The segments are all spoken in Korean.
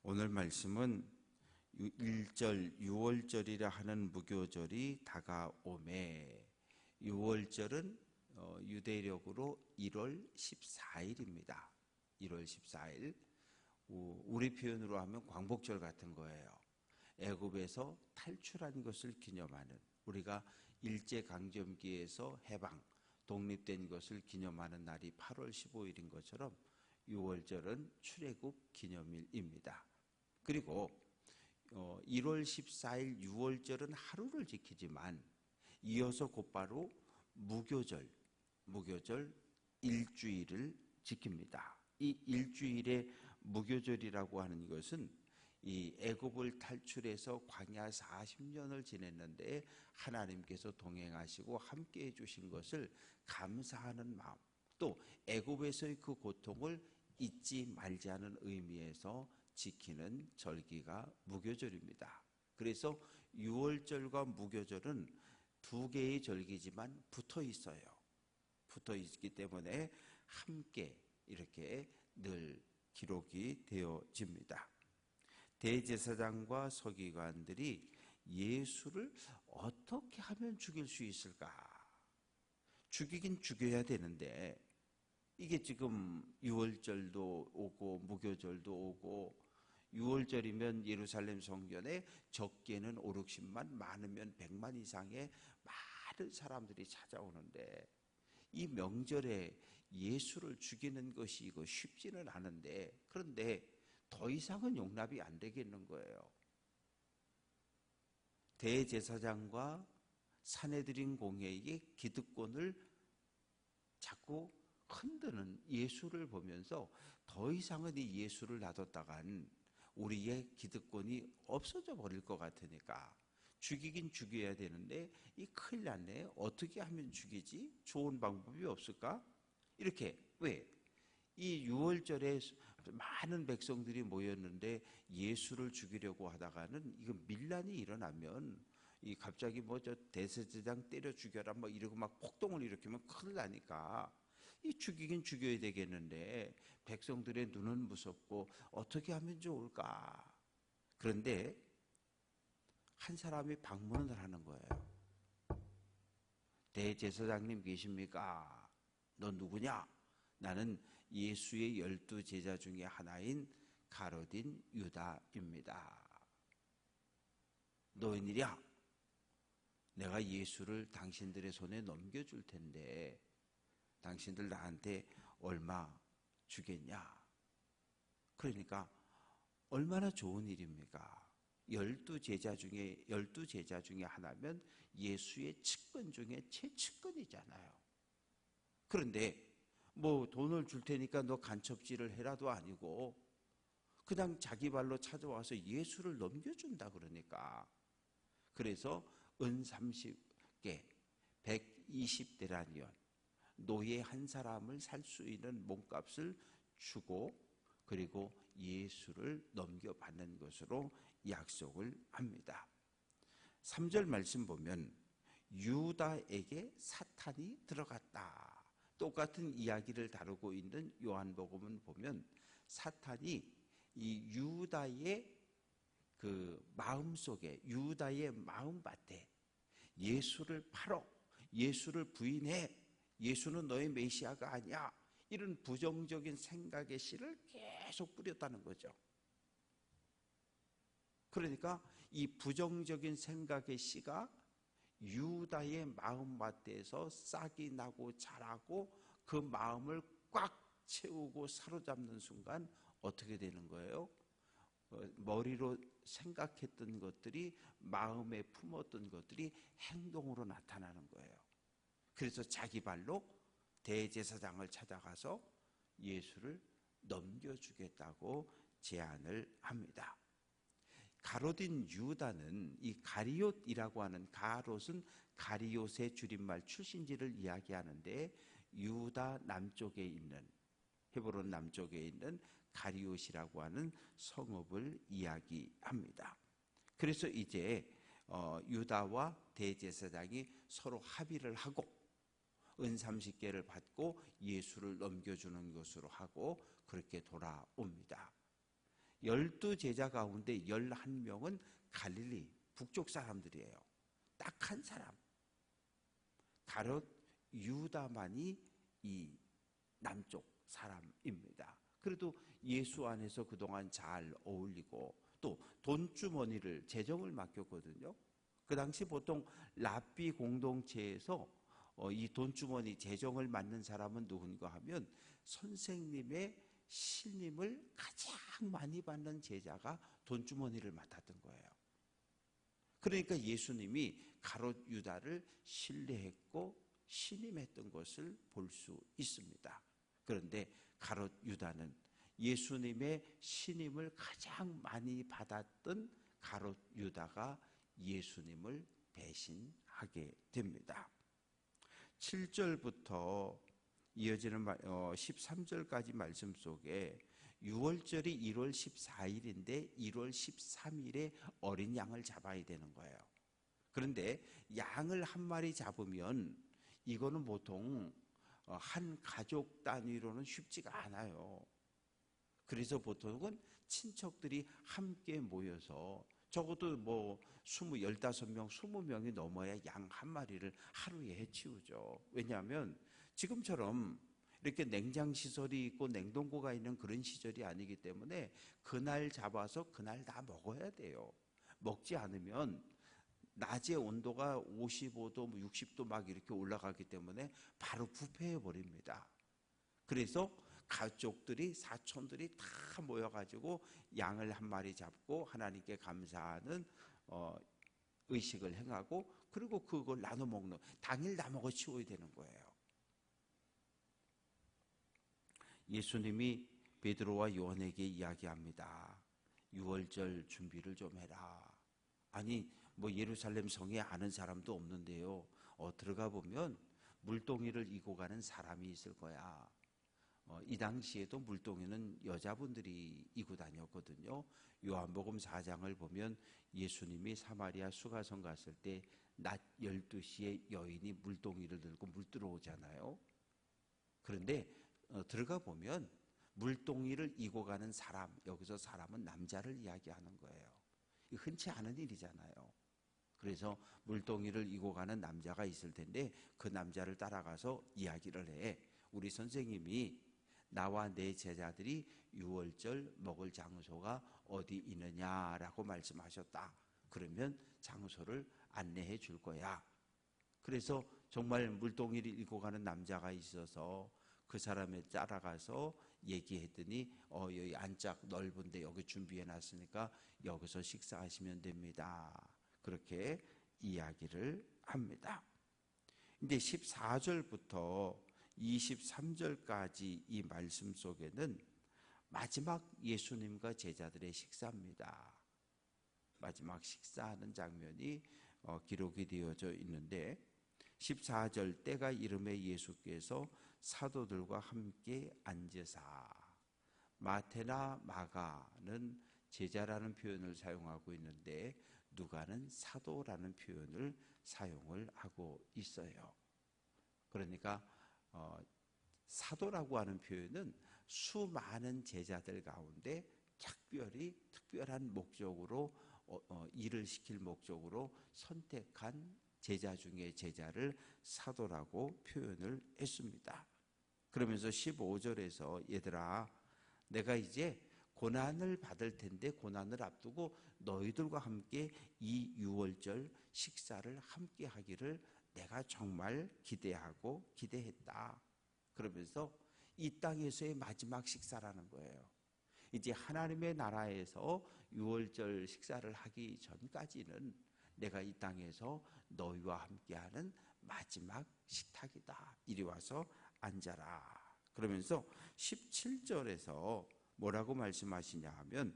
오늘 말씀은 1절 유월절이라 하는 무교절이 다가오매. 유월절은 유대력으로 1월 14일입니다. 1월 14일. 우리 표현으로 하면 광복절 같은 거예요. 애굽에서 탈출한 것을 기념하는, 우리가 일제강점기에서 해방, 독립된 것을 기념하는 날이 8월 15일인 것처럼 유월절은 출애굽 기념일입니다. 그리고 1월 14일 유월절은 하루를 지키지만 이어서 곧바로 무교절 일주일을 지킵니다. 이 일주일의 무교절이라고 하는 것은 이 애굽을 탈출해서 광야 40년을 지냈는데 하나님께서 동행하시고 함께해 주신 것을 감사하는 마음, 또 애굽에서의 그 고통을 잊지 말자는 의미에서 지키는 절기가 무교절입니다. 그래서 유월절과 무교절은 두 개의 절기지만 붙어 있어요. 붙어 있기 때문에 함께 이렇게 늘 기록이 되어집니다. 대제사장과 서기관들이 예수를 어떻게 하면 죽일 수 있을까? 죽이긴 죽여야 되는데 이게 지금 유월절도 오고 무교절도 오고, 유월절이면 예루살렘 성전에 적게는 5, 60만, 많으면 100만 이상의 많은 사람들이 찾아오는데 이 명절에 예수를 죽이는 것이 이거 쉽지는 않은데, 그런데 더 이상은 용납이 안 되겠는 거예요. 대제사장과 산헤드린 공회의 기득권을 자꾸 흔드는 예수를 보면서 더 이상은 이 예수를 놔뒀다간 우리의 기득권이 없어져 버릴 것 같으니까 죽이긴 죽여야 되는데 이 큰일 났네. 어떻게 하면 죽이지? 좋은 방법이 없을까? 이렇게. 왜? 이 유월절에 많은 백성들이 모였는데 예수를 죽이려고 하다가는 이거 밀란이 일어나면 이 갑자기 뭐 저 대제사장 때려 죽여라 뭐 이러고 막 폭동을 일으키면 큰일 나니까 이 죽이긴 죽여야 되겠는데 백성들의 눈은 무섭고 어떻게 하면 좋을까? 그런데 한 사람이 방문을 하는 거예요. 대제사장님 계십니까? 너 누구냐? 나는 예수의 12제자 중에 하나인 가롯인 유다입니다. 너 웬일이야? 내가 예수를 당신들의 손에 넘겨줄 텐데 당신들 나한테 얼마 주겠냐? 그러니까 얼마나 좋은 일입니까? 12제자 중에 하나면 예수의 측근 중에 최측근이잖아요. 그런데 뭐 돈을 줄 테니까 너 간첩질을 해라도 아니고 그냥 자기 발로 찾아와서 예수를 넘겨준다 그러니까. 그래서 은 30개 120데나리온 노예 한 사람을 살 수 있는 몸값을 주고 그리고 예수를 넘겨받는 것으로 약속을 합니다. 3절 말씀 보면 유다에게 사탄이 들어갔다. 똑같은 이야기를 다루고 있는 요한복음은 보면 사탄이 이 유다의 그 마음속에, 유다의 마음밭에 예수를 팔어, 예수를 부인해, 예수는 너의 메시아가 아니야, 이런 부정적인 생각의 씨를 계속 뿌렸다는 거죠. 그러니까 이 부정적인 생각의 씨가 유다의 마음밭에서 싹이 나고 자라고 그 마음을 꽉 채우고 사로잡는 순간 어떻게 되는 거예요? 머리로 생각했던 것들이, 마음에 품었던 것들이 행동으로 나타나는 거예요. 그래서 자기 발로 대제사장을 찾아가서 예수를 넘겨주겠다고 제안을 합니다. 가롯인 유다는 이 가리옷이라고 하는, 가롯은 가리옷의 줄임말 출신지를 이야기하는데 유다 남쪽에 있는, 헤브론 남쪽에 있는 가리옷이라고 하는 성읍을 이야기합니다. 그래서 이제 유다와 대제사장이 서로 합의를 하고 은 30개를 받고 예수를 넘겨주는 것으로 하고 그렇게 돌아옵니다. 12 제자 가운데 11명은 갈릴리 북쪽 사람들이에요. 딱 한 사람. 가롯 유다만이 이 남쪽 사람입니다. 그래도 예수 안에서 그동안 잘 어울리고 또 돈주머니를 재정을 맡겼거든요. 그 당시 보통 랍비 공동체에서 이 돈주머니 재정을 맡는 사람은 누군가 하면 선생님의 신임을 가장 많이 받는 제자가 돈주머니를 맡았던 거예요. 그러니까 예수님이 가롯 유다를 신뢰했고 신임했던 것을 볼 수 있습니다. 그런데 가롯 유다는 예수님의 신임을 가장 많이 받았던 가롯 유다가 예수님을 배신하게 됩니다. 7절부터 이어지는 13절까지 말씀 속에 6월절이 1월 14일인데 1월 13일에 어린 양을 잡아야 되는 거예요. 그런데 양을 한 마리 잡으면 이거는 보통 한 가족 단위로는 쉽지가 않아요. 그래서 보통은 친척들이 함께 모여서 적어도 15명, 20명이 넘어야 양 한 마리를 하루에 해치우죠. 왜냐하면 지금처럼 이렇게 냉장시설이 있고 냉동고가 있는 그런 시절이 아니기 때문에 그날 잡아서 그날 다 먹어야 돼요. 먹지 않으면 낮에 온도가 55도, 60도 막 이렇게 올라가기 때문에 바로 부패해 버립니다. 그래서 가족들이, 사촌들이 다 모여가지고 양을 한 마리 잡고 하나님께 감사하는 의식을 행하고, 그리고 그걸 나눠 먹는, 당일 다 먹어 치워야 되는 거예요. 예수님이 베드로와 요한에게 이야기합니다. 6월절 준비를 좀 해라. 아니 예루살렘 성에 아는 사람도 없는데요, 들어가 보면 물동이를 이고 가는 사람이 있을 거야. 이 당시에도 물동이는 여자분들이 이고 다녔거든요. 요한복음 4장을 보면 예수님이 사마리아 수가성 갔을 때 낮 12시에 여인이 물동이를 들고 물 들어오잖아요. 그런데 들어가 보면 물동이를 이고 가는 사람, 여기서 사람은 남자를 이야기하는 거예요. 흔치 않은 일이잖아요. 그래서 물동이를 이고 가는 남자가 있을 텐데 그 남자를 따라가서 이야기를 해. 우리 선생님이 나와 내 제자들이 6월절 먹을 장소가 어디 있느냐라고 말씀하셨다. 그러면 장소를 안내해 줄 거야. 그래서 정말 물동이를 이고 가는 남자가 있어서 그 사람에 따라가서 얘기했더니 여기 안짝 넓은데 여기 준비해 놨으니까 여기서 식사하시면 됩니다. 그렇게 이야기를 합니다. 이제 14절부터 23절까지 이 말씀 속에는 마지막 예수님과 제자들의 식사입니다. 마지막 식사하는 장면이 기록이 되어져 있는데 14절, 때가 이름에 예수께서 사도들과 함께 앉으사. 마태나 마가는 제자라는 표현을 사용하고 있는데 누가는 사도라는 표현을 사용을 하고 있어요. 그러니까 사도라고 하는 표현은 수많은 제자들 가운데 특별한 목적으로 일을 시킬 목적으로 선택한 제자 중에 제자를 사도라고 표현을 했습니다. 그러면서 15절에서 얘들아, 내가 이제 고난을 받을 텐데 고난을 앞두고 너희들과 함께 이 6월절 식사를 함께 하기를 내가 정말 기대하고 기대했다. 그러면서 이 땅에서의 마지막 식사라는 거예요. 이제 하나님의 나라에서 6월절 식사를 하기 전까지는 내가 이 땅에서 너희와 함께하는 마지막 식탁이다. 이리 와서 앉아라. 그러면서 17절에서 뭐라고 말씀하시냐 하면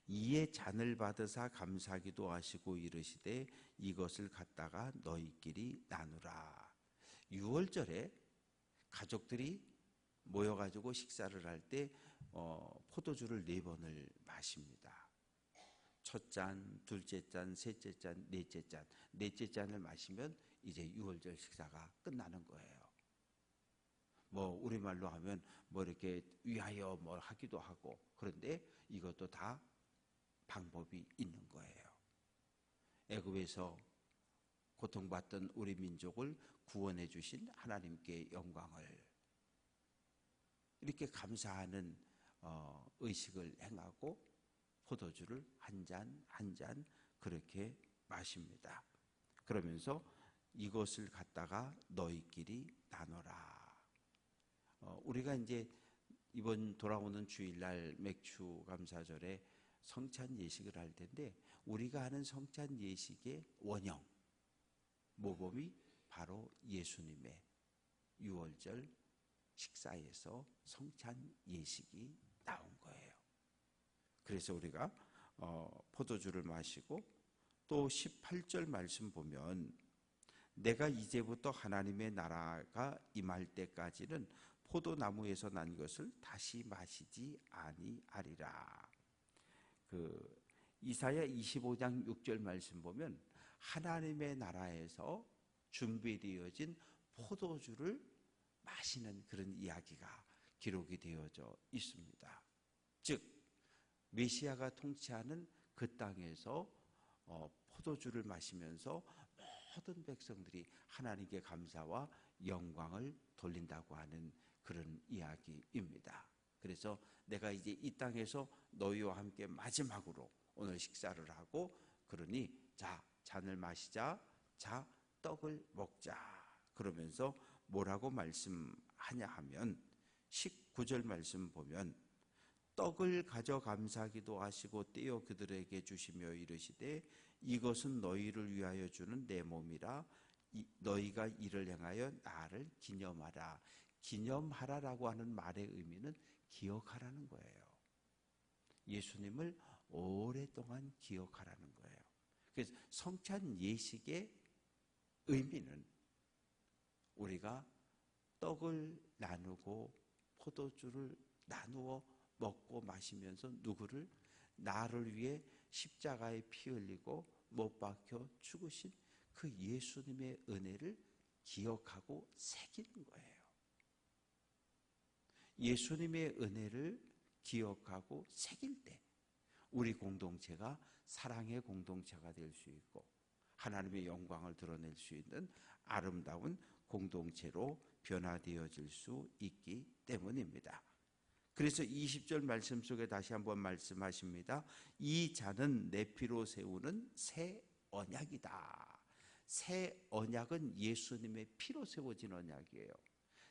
이에 잔을 받으사 감사기도 하시고 이르시되 이것을 갖다가 너희끼리 나누라. 6월절에 가족들이 모여가지고 식사를 할 때 포도주를 4번을 마십니다. 첫 잔, 둘째 잔, 셋째 잔, 넷째 잔. 넷째 잔을 마시면 이제 6월절 식사가 끝나는 거예요. 뭐 우리말로 하면 뭐 이렇게 위하여 뭐 하기도 하고, 그런데 이것도 다 방법이 있는 거예요. 애굽에서 고통받던 우리 민족을 구원해 주신 하나님께 영광을, 이렇게 감사하는 의식을 행하고 포도주를 한 잔 한 잔 그렇게 마십니다. 그러면서 이것을 갖다가 너희끼리 나눠라. 우리가 이제 이번 돌아오는 주일날 맥주 감사절에 성찬 예식을 할 텐데, 우리가 하는 성찬 예식의 원형 모범이 바로 예수님의 유월절 식사에서 성찬 예식이 나온 거예요. 그래서 우리가 포도주를 마시고, 또 18절 말씀 보면 내가 이제부터 하나님의 나라가 임할 때까지는 포도나무에서 난 것을 다시 마시지 아니하리라. 이사야 25장 6절 말씀 보면 하나님의 나라에서 준비되어진 포도주를 마시는 그런 이야기가 기록이 되어져 있습니다. 즉 메시아가 통치하는 그 땅에서 포도주를 마시면서 모든 백성들이 하나님께 감사와 영광을 돌린다고 하는 그런 이야기입니다. 그래서 내가 이제 이 땅에서 너희와 함께 마지막으로 오늘 식사를 하고, 그러니 자, 잔을 마시자, 자, 떡을 먹자. 그러면서 뭐라고 말씀하냐 하면 19절 말씀 보면 떡을 가져 감사기도 하시고 떼어 그들에게 주시며 이르시되 이것은 너희를 위하여 주는 내 몸이라. 너희가 이를 행하여 나를 기념하라. 기념하라라고 하는 말의 의미는 기억하라는 거예요. 예수님을 오랫동안 기억하라는 거예요. 그래서 성찬 예식의 의미는 우리가 떡을 나누고 포도주를 나누어 먹고 마시면서 누구를? 나를 위해 십자가에 피 흘리고 못 박혀 죽으신 그 예수님의 은혜를 기억하고 새기는 거예요. 예수님의 은혜를 기억하고 새길 때 우리 공동체가 사랑의 공동체가 될 수 있고 하나님의 영광을 드러낼 수 있는 아름다운 공동체로 변화되어질 수 있기 때문입니다. 그래서 20절 말씀 속에 다시 한번 말씀하십니다. 이 잔은 내 피로 세우는 새 언약이다. 새 언약은 예수님의 피로 세워진 언약이에요.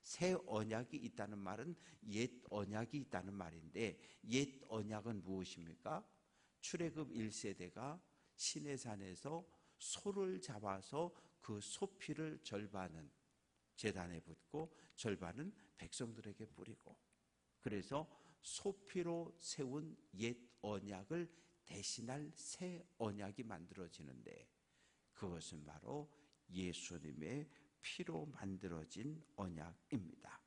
새 언약이 있다는 말은 옛 언약이 있다는 말인데, 옛 언약은 무엇입니까? 출애굽 1세대가 시내산에서 소를 잡아서 그 소피를 절반은 제단에 붓고 절반은 백성들에게 뿌리고, 그래서 소피로 세운 옛 언약을 대신할 새 언약이 만들어지는데, 그것은 바로 예수님의 피로 만들어진 언약입니다.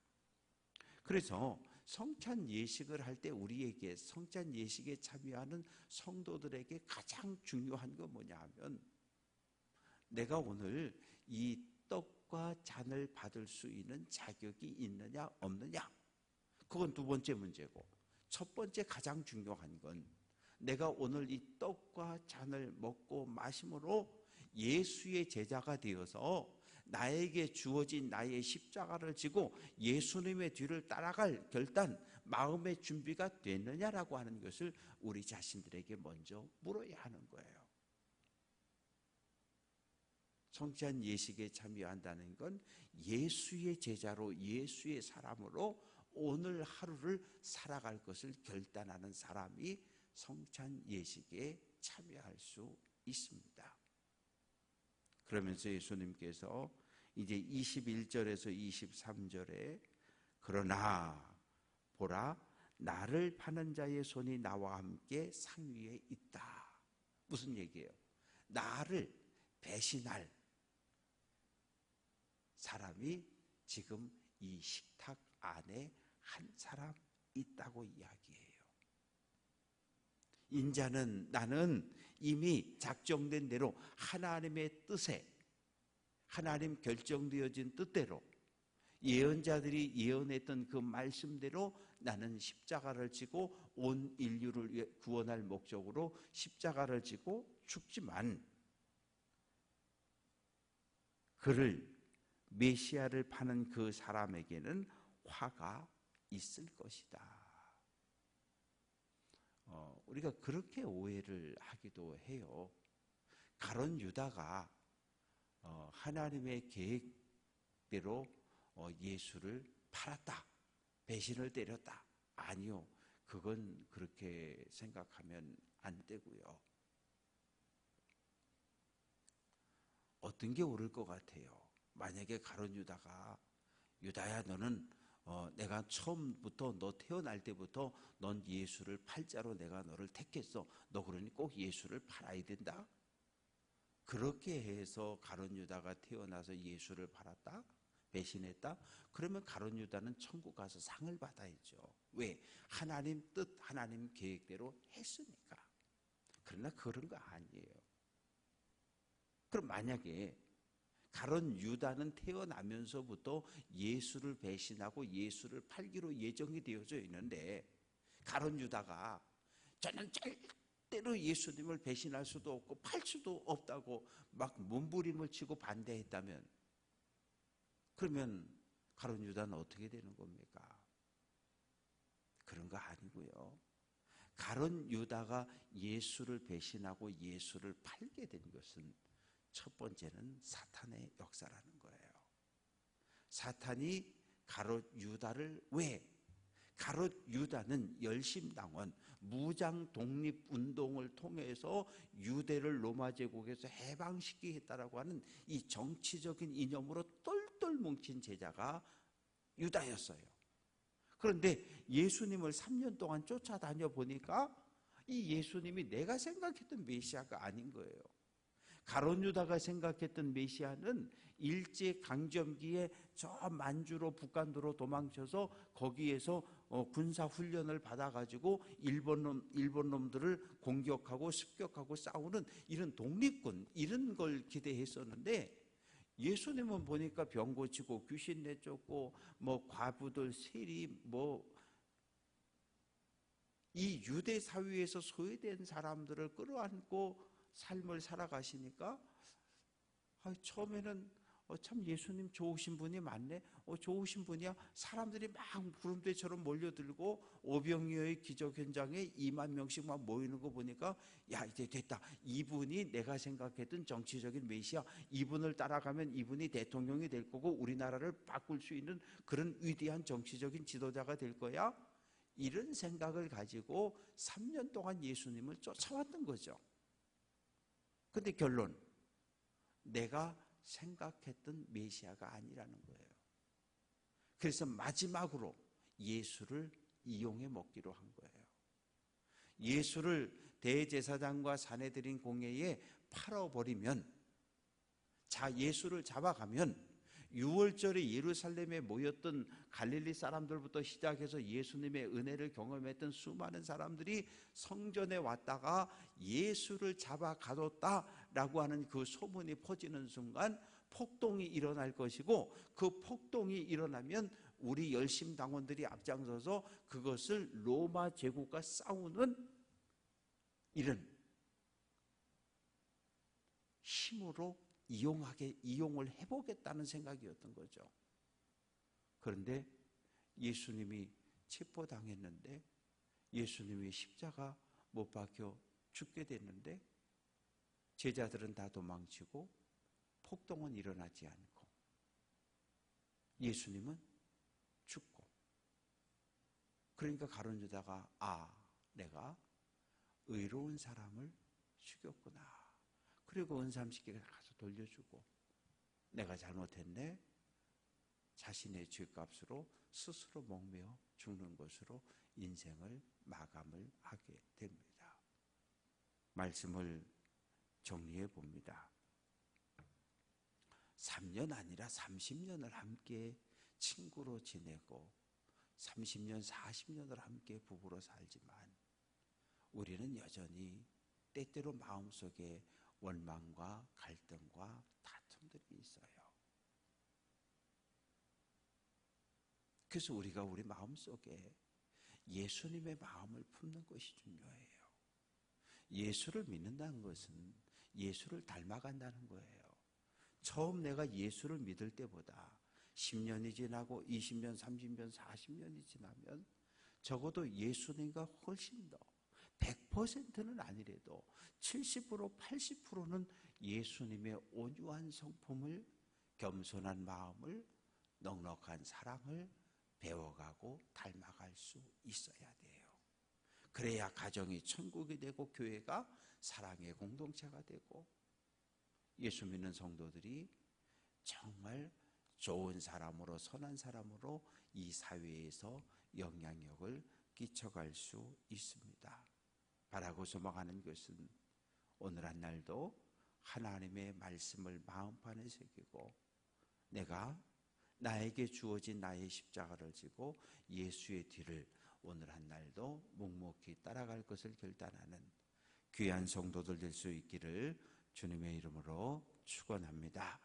그래서 성찬 예식을 할 때 우리에게, 성찬 예식에 참여하는 성도들에게 가장 중요한 건 뭐냐 하면, 내가 오늘 이 떡과 잔을 받을 수 있는 자격이 있느냐 없느냐, 그건 두 번째 문제고, 첫 번째 가장 중요한 건 내가 오늘 이 떡과 잔을 먹고 마심으로 예수의 제자가 되어서 나에게 주어진 나의 십자가를 지고 예수님의 뒤를 따라갈 결단, 마음의 준비가 됐느냐라고 하는 것을 우리 자신들에게 먼저 물어야 하는 거예요. 성찬 예식에 참여한다는 건 예수의 제자로, 예수의 사람으로 오늘 하루를 살아갈 것을 결단하는 사람이 성찬 예식에 참여할 수 있습니다. 그러면서 예수님께서 이제 21절에서 23절에 그러나 보라 나를 파는 자의 손이 나와 함께 상 위에 있다. 무슨 얘기예요? 나를 배신할 사람이 지금 이 식탁 안에 한 사람 있다고 이야기해요. 인자는, 나는 이미 작정된 대로 하나님의 뜻에, 하나님 결정되어진 뜻대로 예언자들이 예언했던 그 말씀대로 나는 십자가를 지고 온 인류를 구원할 목적으로 십자가를 지고 죽지만 그를 메시아를 파는 그 사람에게는 화가 있을 것이다. 우리가 그렇게 오해를 하기도 해요. 가룟 유다가 하나님의 계획대로 예수를 팔았다, 배신을 때렸다. 아니요, 그건 그렇게 생각하면 안 되고요. 어떤 게 옳을 것 같아요? 만약에 가룟 유다가 유다야, 너는 내가 처음부터 너 태어날 때부터 넌 예수를 팔자로 내가 너를 택했어. 너 그러니 꼭 예수를 팔아야 된다? 그렇게 해서 가룟 유다가 태어나서 예수를 팔았다? 배신했다? 그러면 가룟 유다는 천국 가서 상을 받아야죠. 왜? 하나님 뜻, 하나님 계획대로 했으니까. 그러나 그런 거 아니에요. 그럼 만약에 가룟 유다는 태어나면서부터 예수를 배신하고 예수를 팔기로 예정이 되어져 있는데 가룟 유다가 저는 절대로 예수님을 배신할 수도 없고 팔 수도 없다고 막 몸부림을 치고 반대했다면, 그러면 가룟 유다는 어떻게 되는 겁니까? 그런 거 아니고요. 가룟 유다가 예수를 배신하고 예수를 팔게 된 것은 첫 번째는 사탄의 역사라는 거예요. 사탄이 가룟 유다를, 왜? 가룟 유다는 열심당원, 무장 독립 운동을 통해서 유대를 로마 제국에서 해방시키겠다라고 하는 이 정치적인 이념으로 똘똘 뭉친 제자가 유다였어요. 그런데 예수님을 3년 동안 쫓아다녀 보니까 이 예수님이 내가 생각했던 메시아가 아닌 거예요. 가룟 유다가 생각했던 메시아는 일제 강점기에 저 만주로 북간도로 도망쳐서 거기에서 군사 훈련을 받아가지고 일본 놈들을 공격하고 습격하고 싸우는 이런 독립군, 이런 걸 기대했었는데 예수님은 보니까 병 고치고 귀신 내쫓고 뭐 과부들 세리 이 유대 사회에서 소외된 사람들을 끌어안고 삶을 살아가시니까 처음에는 참 예수님 좋으신 분이 많네, 좋으신 분이야. 사람들이 막 구름대처럼 몰려들고 오병이어의 기적 현장에 2만 명씩 막 모이는 거 보니까 야, 이제 됐다. 이분이 내가 생각했던 정치적인 메시아, 이분을 따라가면 이분이 대통령이 될 거고 우리나라를 바꿀 수 있는 그런 위대한 정치적인 지도자가 될 거야. 이런 생각을 가지고 3년 동안 예수님을 쫓아왔던 거죠. 근데 결론, 내가 생각했던 메시아가 아니라는 거예요. 그래서 마지막으로 예수를 이용해 먹기로 한 거예요. 예수를 대제사장과 사내들인 공회에 팔아버리면, 예수를 잡아가면 6월절에 예루살렘에 모였던 갈릴리 사람들부터 시작해서 예수님의 은혜를 경험했던 수많은 사람들이 성전에 왔다가 예수를 잡아 가뒀다라고 하는 그 소문이 퍼지는 순간 폭동이 일어날 것이고, 그 폭동이 일어나면 우리 열심당원들이 앞장서서 그것을 로마 제국과 싸우는 이런 힘으로 이용을 해보겠다는 생각이었던 거죠. 그런데 예수님이 체포당했는데, 예수님이 십자가 못 박혀 죽게 됐는데 제자들은 다 도망치고 폭동은 일어나지 않고 예수님은 죽고, 그러니까 가룟 유다가 내가 의로운 사람을 죽였구나. 그리고 은삼십계를 가서 돌려주고 내가 잘못했네, 자신의 죄값으로 스스로 목매어 죽는 것으로 인생을 마감을 하게 됩니다. 말씀을 정리해 봅니다. 3년 아니라 30년을 함께 친구로 지내고 30년, 40년을 함께 부부로 살지만 우리는 여전히 때때로 마음속에 원망과 갈등과 다툼들이 있어요. 그래서 우리가 우리 마음속에 예수님의 마음을 품는 것이 중요해요. 예수를 믿는다는 것은 예수를 닮아간다는 거예요. 처음 내가 예수를 믿을 때보다 10년이 지나고 20년, 30년, 40년이 지나면 적어도 예수님과 훨씬 더 100%는 아니래도 70%, 80%는 예수님의 온유한 성품을, 겸손한 마음을, 넉넉한 사랑을 배워가고 닮아갈 수 있어야 돼요. 그래야 가정이 천국이 되고 교회가 사랑의 공동체가 되고 예수 믿는 성도들이 정말 좋은 사람으로, 선한 사람으로 이 사회에서 영향력을 끼쳐갈 수 있습니다. 바라고 소망하는 것은 오늘 한 날도 하나님의 말씀을 마음판에 새기고 내가 나에게 주어진 나의 십자가를 지고 예수의 뒤를 오늘 한 날도 묵묵히 따라갈 것을 결단하는 귀한 성도들 될 수 있기를 주님의 이름으로 축원합니다.